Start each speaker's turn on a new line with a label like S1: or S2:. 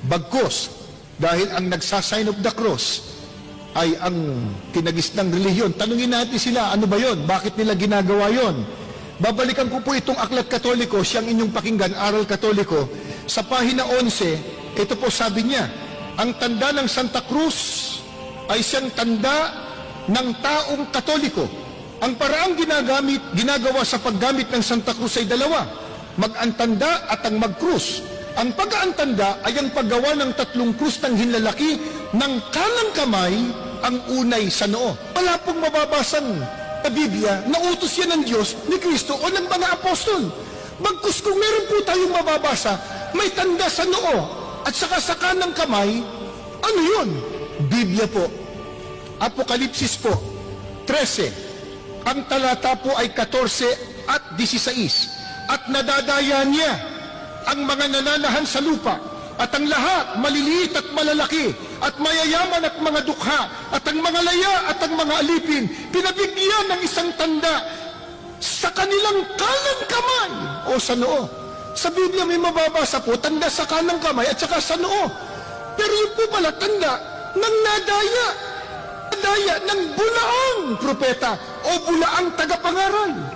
S1: Bagkus, dahil ang nagsasign of the cross ay ang kinagisnang relihiyon. Tanungin natin sila, ano ba yon? Bakit nila ginagawa yon? Babalikan ko po itong Aklat Katoliko, siyang inyong pakinggan, Aral Katoliko. Sa pahina 11, ito po sabi niya, ang tanda ng Santa Cruz ay siyang tanda ng taong Katoliko. Ang paraang ginagawa sa paggamit ng Santa Cruz ay dalawa, mag-antanda at ang mag-krus. Ang pag-aantanda ay ang paggawa ng 3 krus ng hinlalaki ng kanang kamay, ang unay sa noo. Wala pong mababasang sa Biblia na utos yan ng Diyos, ni Kristo o ng mga apostol. Bagkus kung meron po tayong mababasa, may tanda sa noo at saka sa kanang kamay, ano yun? Biblia po. Apokalipsis po, 13. Ang talata po ay 14 at 16. At nadadaya niya ang mga nananahan sa lupa, at ang lahat, maliliit at malalaki, at mayayaman at mga dukha, at ang mga laya at ang mga alipin, pinabigyan ng isang tanda sa kanilang kanang kamay o sa noo. Sa Biblia may mababasa po, tanda sa kanang kamay at saka sa noo. Pero yun po pala, tanda ng nadaya ng bulaang propeta o bulaang tagapangaral.